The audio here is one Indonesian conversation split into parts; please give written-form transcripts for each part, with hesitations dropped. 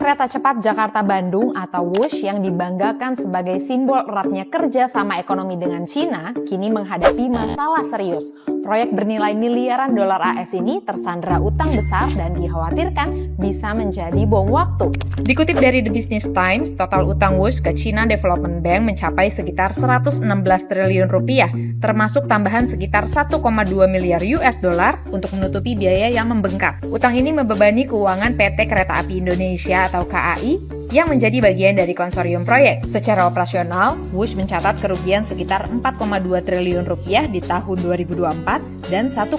Kereta Cepat Jakarta-Bandung atau WUSH yang dibanggakan sebagai simbol eratnya kerjasama ekonomi dengan Cina, kini menghadapi masalah serius. Proyek bernilai miliaran dolar AS ini tersandra utang besar dan dikhawatirkan bisa menjadi bom waktu. Dikutip dari The Business Times, total utang WUSH ke China Development Bank mencapai sekitar 116 triliun rupiah, termasuk tambahan sekitar 1,2 miliar US dollar untuk menutupi biaya yang membengkak. Utang ini membebani keuangan PT Kereta Api Indonesia atau KAI yang menjadi bagian dari konsorium proyek. Secara operasional, WUSH mencatat kerugian sekitar 4,2 triliun rupiah di tahun 2024 dan 1,24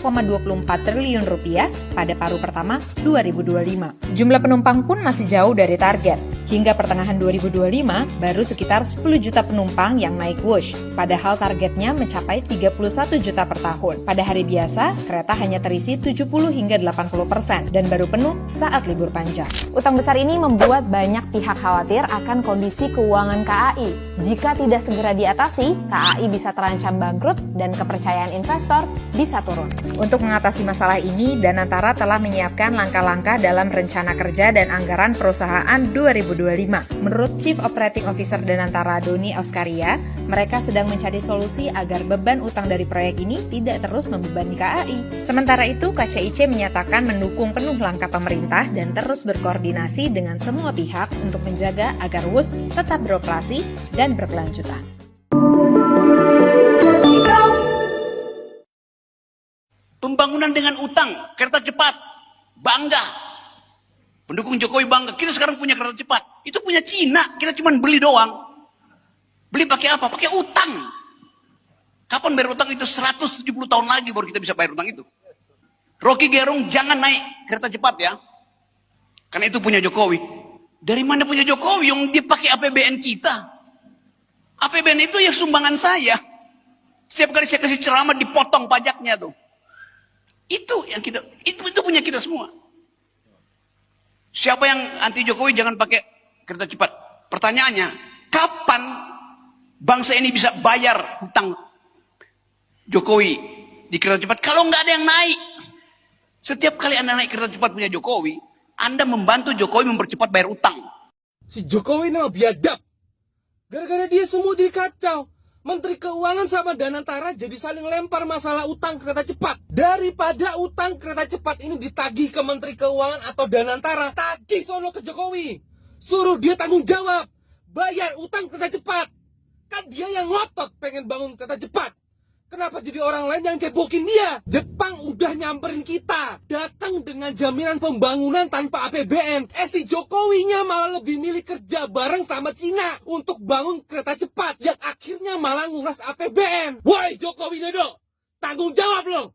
triliun rupiah pada paruh pertama 2025. Jumlah penumpang pun masih jauh dari target. Hingga pertengahan 2025, baru sekitar 10 juta penumpang yang naik WUSH, padahal targetnya mencapai 31 juta per tahun. Pada hari biasa, kereta hanya terisi 70 hingga 80% dan baru penuh saat libur panjang. Utang besar ini membuat banyak pihak khawatir akan kondisi keuangan KAI. Jika tidak segera diatasi, KAI bisa terancam bangkrut dan kepercayaan investor bisa turun. Untuk mengatasi masalah ini, Danantara telah menyiapkan langkah-langkah dalam rencana kerja dan anggaran perusahaan 2025. Menurut Chief Operating Officer Danantara Doni Auskaria, mereka sedang mencari solusi agar beban utang dari proyek ini tidak terus membebani KAI. Sementara itu, KCIC menyatakan mendukung penuh langkah pemerintah dan terus berkoordinasi dengan semua pihak untuk menjaga agar WUSH tetap beroperasi dan berkelanjutan. Pembangunan dengan utang, kereta cepat, bangga. Pendukung Jokowi bangga, kita sekarang punya kereta cepat. Itu punya Cina, kita cuma beli doang. Beli pakai apa? Pakai utang. Kapan bayar utang itu? 170 tahun lagi baru kita bisa bayar utang itu. Rocky Gerung jangan naik kereta cepat ya. Karena itu punya Jokowi. Dari mana punya Jokowi? Yang dia pakai APBN kita. APBN itu ya sumbangan saya. Setiap kali saya kasih ceramah dipotong pajaknya tuh. Itu yang kita, itu punya kita semua. Siapa yang anti Jokowi jangan pakai kereta cepat. Pertanyaannya, kapan bangsa ini bisa bayar hutang Jokowi di kereta cepat? Kalau nggak ada yang naik. Setiap kali Anda naik kereta cepat punya Jokowi, Anda membantu Jokowi mempercepat bayar utang. Si Jokowi nama biadab. Gara-gara dia semua jadi kacau. Menteri Keuangan sama Danantara jadi saling lempar masalah utang kereta cepat. Daripada utang kereta cepat ini ditagih ke Menteri Keuangan atau Danantara, tagih sono ke Jokowi. Suruh dia tanggung jawab. Bayar utang kereta cepat. Kan dia yang ngotot pengen bangun kereta cepat. Kenapa jadi orang lain yang cebokin dia? Jepang udah nyamperin kita. Datang dengan jaminan pembangunan tanpa APBN. Si Jokowinya malah lebih milih kerja bareng sama Cina untuk bangun kereta cepat. Yang akhirnya malah nguras APBN. Woi Jokowi Dodo, tanggung jawab lo.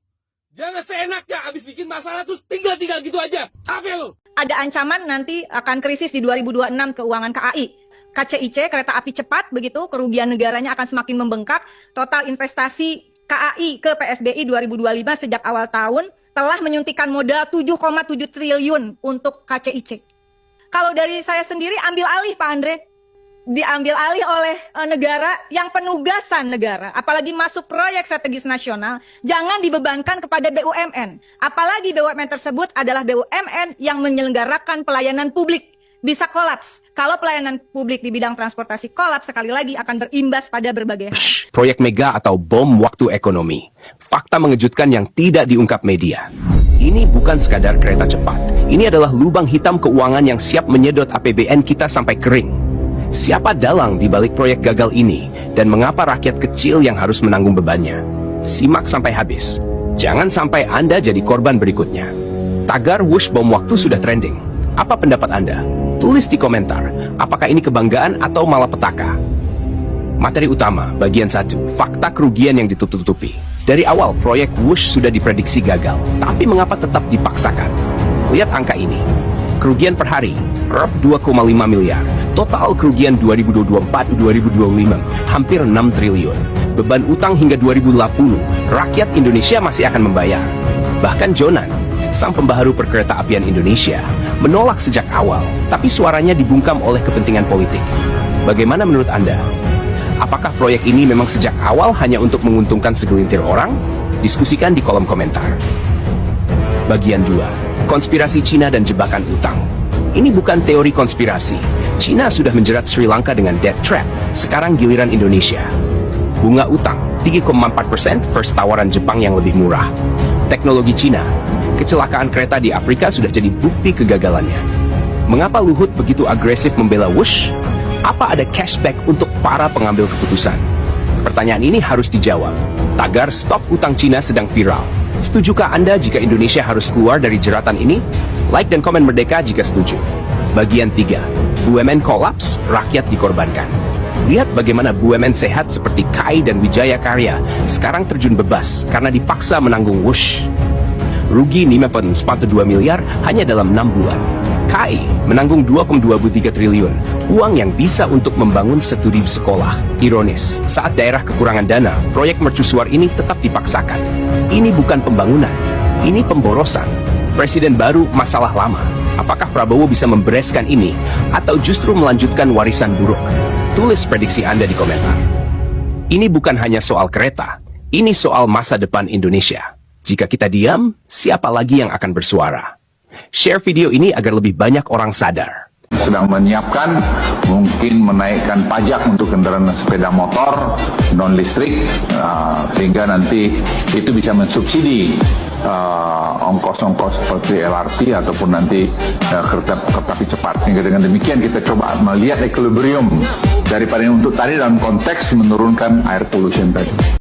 Jangan seenaknya abis bikin masalah terus tinggal-tinggal gitu aja. Apa lo? Ada ancaman nanti akan krisis di 2026 keuangan KAI. KCIC, kereta api cepat, begitu, kerugian negaranya akan semakin membengkak. Total investasi KAI ke PSBI 2025 sejak awal tahun telah menyuntikkan modal 7,7 triliun untuk KCIC. Kalau dari saya sendiri ambil alih Pak Andre, diambil alih oleh negara yang penugasan negara, apalagi masuk proyek strategis nasional, jangan dibebankan kepada BUMN. Apalagi BUMN tersebut adalah BUMN yang menyelenggarakan pelayanan publik. Bisa kolaps. Kalau pelayanan publik di bidang transportasi kolaps, sekali lagi akan berimbas pada berbagai hal. Proyek mega atau bom waktu ekonomi. Fakta mengejutkan yang tidak diungkap media. Ini bukan sekadar kereta cepat. Ini adalah lubang hitam keuangan yang siap menyedot APBN kita sampai kering. Siapa dalang di balik proyek gagal ini dan mengapa rakyat kecil yang harus menanggung bebannya? Simak sampai habis. Jangan sampai Anda jadi korban berikutnya. Tagar WUSH bom waktu sudah trending. Apa pendapat Anda? Tulis di komentar, apakah ini kebanggaan atau malapetaka? Materi utama, bagian 1, fakta kerugian yang ditutup-tutupi. Dari awal, proyek WUSH sudah diprediksi gagal, tapi mengapa tetap dipaksakan? Lihat angka ini. Kerugian per hari, 2,5 miliar. Total kerugian 2024-2025, hampir 6 triliun. Beban utang hingga 2050, rakyat Indonesia masih akan membayar. Bahkan Jonan, sang pembaharu perkereta apian Indonesia, menolak sejak awal, tapi suaranya dibungkam oleh kepentingan politik. Bagaimana menurut Anda? Apakah proyek ini memang sejak awal hanya untuk menguntungkan segelintir orang? Diskusikan di kolom komentar. Bagian 2, konspirasi Cina dan jebakan utang. Ini bukan teori konspirasi. Cina sudah menjerat Sri Lanka dengan debt trap. Sekarang giliran Indonesia. Bunga utang 3,4% versus tawaran Jepang yang lebih murah. Teknologi Cina. Kecelakaan kereta di Afrika sudah jadi bukti kegagalannya. Mengapa Luhut begitu agresif membela Wush? Apa ada cashback untuk para pengambil keputusan? Pertanyaan ini harus dijawab. Tagar Stop Utang Cina sedang viral. Setujukah Anda jika Indonesia harus keluar dari jeratan ini? Like dan komen merdeka jika setuju. Bagian 3. BUMN kolaps, rakyat dikorbankan. Lihat bagaimana BUMN sehat seperti KAI dan Wijaya Karya sekarang terjun bebas karena dipaksa menanggung Wush. Rugi 5,42 miliar hanya dalam 6 bulan. KAI menanggung 2,23 triliun, uang yang bisa untuk membangun studi sekolah. Ironis, saat daerah kekurangan dana, proyek mercusuar ini tetap dipaksakan. Ini bukan pembangunan, ini pemborosan. Presiden baru, masalah lama. Apakah Prabowo bisa membereskan ini, atau justru melanjutkan warisan buruk? Tulis prediksi Anda di komentar. Ini bukan hanya soal kereta, ini soal masa depan Indonesia. Jika kita diam, siapa lagi yang akan bersuara? Share video ini agar lebih banyak orang sadar. Sedang menyiapkan mungkin menaikkan pajak untuk kendaraan sepeda motor non listrik sehingga nanti itu bisa mensubsidi ongkos-ongkos seperti LRT ataupun nanti kereta api cepat. Sehingga dengan demikian kita coba melihat equilibrium daripada untuk tadi dalam konteks menurunkan air pollution tadi.